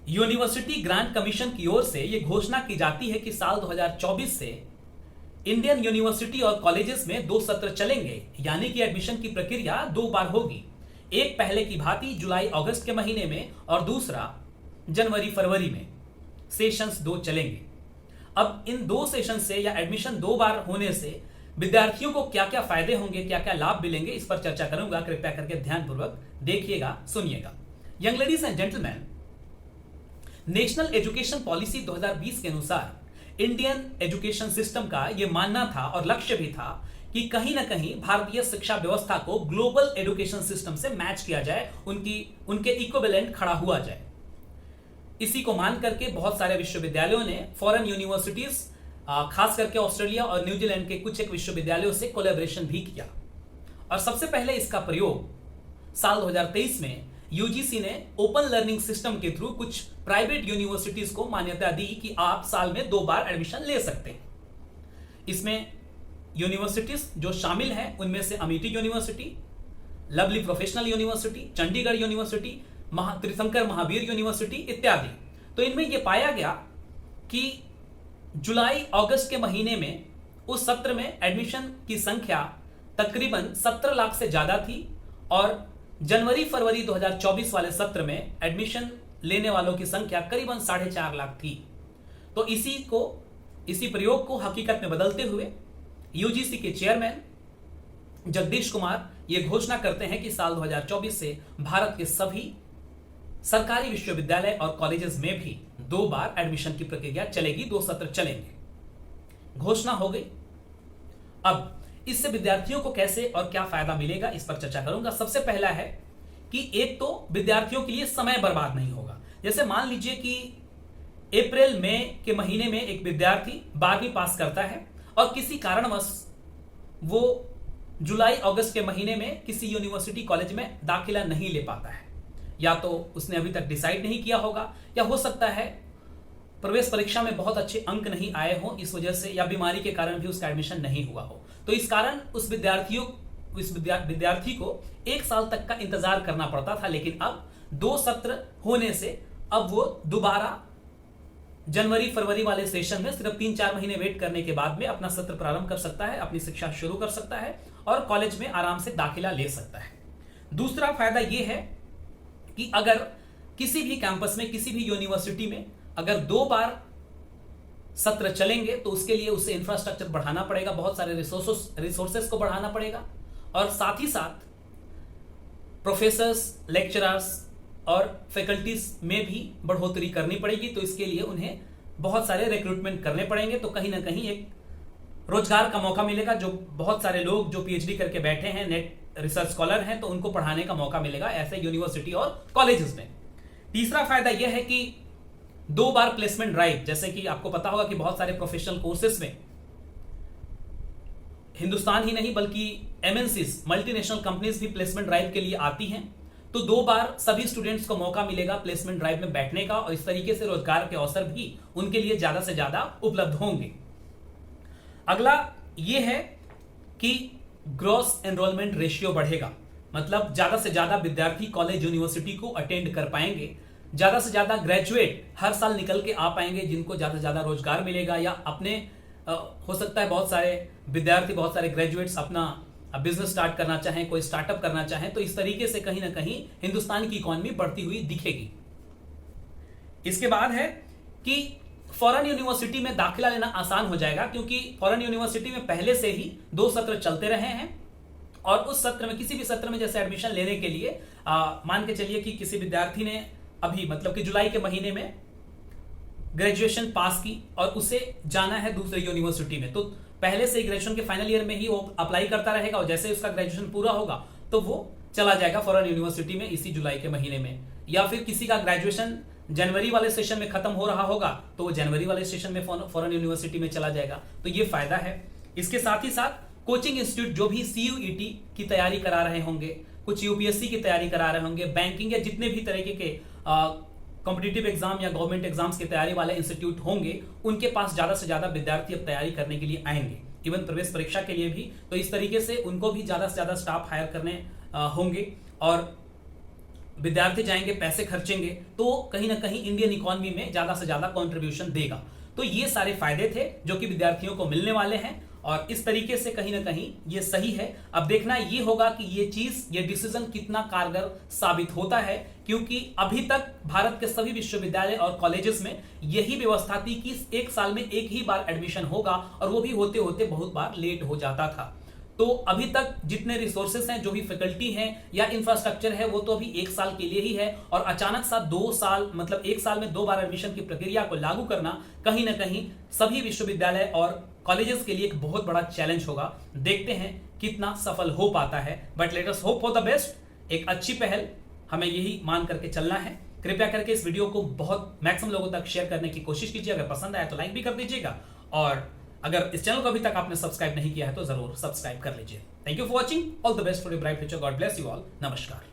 University grant commission की ओर से यह घोषणा की जाती है कि साल 2024 से इंडियन यूनिवर्सिटी और कॉलेजेस में 2 सत्र चलेंगे, यानी कि एडमिशन की प्रक्रिया 2 बार होगी। एक पहले की भांति जुलाई अगस्त के महीने में और दूसरा जनवरी फरवरी में। सेशंस 2 चलेंगे। अब इन 2 सेशन से या एडमिशन 2 बार होने से विद्यार्थियों को क्या क्या फायदे होंगे, क्या क्या लाभ मिलेंगे, इस पर चर्चा करूंगा। कृपया करके ध्यानपूर्वक देखिएगा, सुनिएगा। Young ladies and gentleman, national education policy 2020 के अनुसार इंडियन एजुकेशन सिस्टम का यह मानना था और लक्ष्य भी था कि कहीं ना कहीं भारतीय शिक्षा व्यवस्था को ग्लोबल एजुकेशन सिस्टम से मैच किया जाए, उनके इक्विवेलेंट खड़ा हुआ जाए। इसी को मान करके बहुत सारे विश्वविद्यालयों ने फॉरेन यूनिवर्सिटीज, खास करके ऑस्ट्रेलिया और न्यूजीलैंड के कुछ एक विश्वविद्यालयों से कोलैबोरेशन भी किया। और सबसे पहले इसका प्रयोग साल 2023 में यूजीसी ने ओपन लर्निंग सिस्टम के थ्रू कुछ प्राइवेट यूनिवर्सिटीज को मान्यता दी कि आप साल में 2 बार एडमिशन ले सकते हैं। इसमें यूनिवर्सिटीज जो शामिल हैं उनमें से Amity University, Lovely Professional University, Chandigarh University, Trishankar Mahavir University इत्यादि। तो इनमें यह पाया गया कि जुलाई अगस्त के महीने में उस सत्र में एडमिशन की संख्या तकरीबन 17 लाख से ज्यादा थी और जनवरी फरवरी 2024 वाले सत्र में एडमिशन लेने वालों की संख्या करीबन 4.5 लाख थी। तो इसी प्रयोग को हकीकत में बदलते हुए यूजीसी के चेयरमैन जगदीश कुमार ये घोषणा करते हैं कि साल 2024 से भारत के सभी सरकारी विश्वविद्यालय और कॉलेजेस में भी 2 बार एडमिशन की प्रक्रिया चलेगी, 2 सत्र चलेंगे। घोषणा हो गई। अब इससे विद्यार्थियों को कैसे और क्या फायदा मिलेगा, इस पर चर्चा करूंगा। सबसे पहला है कि एक तो विद्यार्थियों के लिए समय बर्बाद नहीं होगा। जैसे मान लीजिए कि अप्रैल मई के महीने में एक विद्यार्थी 12वीं पास करता है और किसी कारणवश वो जुलाई अगस्त के महीने में किसी यूनिवर्सिटी कॉलेज में दाखिला नहीं ले पाता है, या तो उसने अभी तक डिसाइड नहीं किया होगा, या हो सकता है प्रवेश परीक्षा में बहुत अच्छे अंक नहीं आए हों इस वजह से, या बीमारी के कारण भी उसका एडमिशन नहीं हुआ हो। तो इस कारण उस विद्यार्थी को 1 साल तक का इंतजार करना पड़ता था। लेकिन अब 2 सत्र होने से अब वो दोबारा जनवरी फरवरी वाले सेशन में सिर्फ 3-4 महीने वेट करने के बाद में अपना सत्र प्रारंभ कर सकता है, अपनी शिक्षा शुरू कर सकता है और कॉलेज में आराम से दाखिला ले सकता है। दूसरा फायदा यह है कि अगर किसी भी कैंपस में, किसी भी यूनिवर्सिटी में अगर 2 बार सत्र चलेंगे तो उसके लिए उसे इंफ्रास्ट्रक्चर बढ़ाना पड़ेगा, बहुत सारे रिसोर्सेस को बढ़ाना पड़ेगा और साथ ही साथ प्रोफेसर्स, लेक्चरर्स और फैकल्टीज में भी बढ़ोतरी करनी पड़ेगी। तो इसके लिए उन्हें बहुत सारे रिक्रूटमेंट करने पड़ेंगे। तो कहीं ना कहीं एक रोजगार का मौका मिलेगा। जो बहुत सारे लोग जो पीएचडी करके बैठे हैं, नेट रिसर्च स्कॉलर हैं, तो उनको पढ़ाने का मौका मिलेगा ऐसे यूनिवर्सिटी और कॉलेजेस में। तीसरा फायदा यह है कि 2 बार प्लेसमेंट ड्राइव, जैसे कि आपको पता होगा कि बहुत सारे प्रोफेशनल कोर्सेज में हिंदुस्तान ही नहीं बल्कि एमएनसीज, मल्टीनेशनल कंपनीज भी प्लेसमेंट ड्राइव के लिए आती हैं। तो 2 बार सभी स्टूडेंट्स को मौका मिलेगा प्लेसमेंट ड्राइव में बैठने का और इस तरीके से रोजगार के अवसर भी उनके लिए ज्यादा से ज्यादा उपलब्ध होंगे। अगला यह है कि ग्रॉस एनरोलमेंट रेशियो बढ़ेगा, मतलब ज्यादा से ज्यादा विद्यार्थी कॉलेज यूनिवर्सिटी को अटेंड कर पाएंगे, ज्यादा से ज्यादा ग्रेजुएट हर साल निकल के आ पाएंगे जिनको ज्यादा से ज्यादा रोजगार मिलेगा, या अपने हो सकता है बहुत सारे विद्यार्थी, बहुत सारे ग्रेजुएट्स अपना बिजनेस स्टार्ट करना चाहें, कोई स्टार्टअप करना चाहें। तो इस तरीके से कहीं ना कहीं हिंदुस्तान की इकोनॉमी बढ़ती हुई दिखेगी। इसके बाद है कि फॉरेन यूनिवर्सिटी में दाखिला लेना आसान हो जाएगा, क्योंकि फॉरेन यूनिवर्सिटी में पहले से ही 2 सत्र चलते रहे हैं और उस सत्र में, किसी भी सत्र में जैसे एडमिशन लेने के लिए मान के चलिए कि किसी विद्यार्थी ने अभी मतलब कि जुलाई के महीने में ग्रेजुएशन पास की और उसे जाना है दूसरे यूनिवर्सिटी में, तो पहले से ग्रेजुएशन के फाइनल ईयर में ही वो अप्लाई करता रहेगा और जैसे उसका ग्रेजुएशन पूरा होगा तो वो चला जाएगा फॉरेन यूनिवर्सिटी में इसी जुलाई के महीने में। या फिर किसी का ग्रेजुएशन जनवरी वाले सेशन में खत्म हो रहा होगा तो वो जनवरी वाले सेशन में फॉरेन यूनिवर्सिटी में चला जाएगा। तो ये फायदा है। इसके साथ ही साथ कोचिंग इंस्टीट्यूट जो भी सीयूईटी की तैयारी करा रहे होंगे, कुछ यूपीएससी की तैयारी करा रहे होंगे, बैंकिंग या जितने भी तरीके के कॉम्पिटिटिव एग्जाम या गवर्नमेंट एग्जाम्स की तैयारी वाले इंस्टीट्यूट होंगे, उनके पास ज्यादा से ज्यादा विद्यार्थी अब तैयारी करने के लिए आएंगे, इवन प्रवेश परीक्षा के लिए भी। तो इस तरीके से उनको भी ज्यादा से ज्यादा स्टाफ हायर करने होंगे और विद्यार्थी जाएंगे, पैसे खर्चेंगे, तो कहीं ना कहीं इंडियन इकोनॉमी में ज्यादा से ज्यादा कंट्रीब्यूशन देगा। तो ये सारे फायदे थे जो कि विद्यार्थियों को मिलने वाले हैं, और इस तरीके से कहीं ना कहीं ये सही है। अब देखना ये होगा कि ये डिसीजन कितना कारगर साबित होता है, क्योंकि अभी तक भारत के सभी विश्वविद्यालय और कॉलेजेस में यही व्यवस्था थी कि एक साल में एक ही बार एडमिशन होगा, और वो भी होते होते बहुत बार लेट हो जाता था। तो अभी तक जितने रिसोर्सेस हैं, जो भी फैकल्टी हैं या इंफ्रास्ट्रक्चर है, वो तो अभी एक साल के लिए ही है, और अचानक सा 2 साल मतलब एक साल में 2 बार एडमिशन की प्रक्रिया को लागू करना कहीं ना कहीं सभी विश्वविद्यालय और कॉलेजेस के लिए एक बहुत बड़ा चैलेंज होगा। देखते हैं कितना सफल हो पाता है, but let us hope for the best. एक अच्छी पहल, हमें यही मान करके चलना है। कृपया करके इस वीडियो को बहुत मैक्सिमम लोगों तक शेयर करने की कोशिश कीजिए। अगर पसंद आया तो लाइक भी कर दीजिएगा, और अगर इस चैनल को अभी तक आपने सब्सक्राइब नहीं किया है तो जरूर सब्सक्राइब कर लीजिए। Thank you for watching, all the best for your bright future, God bless you all, नमस्कार।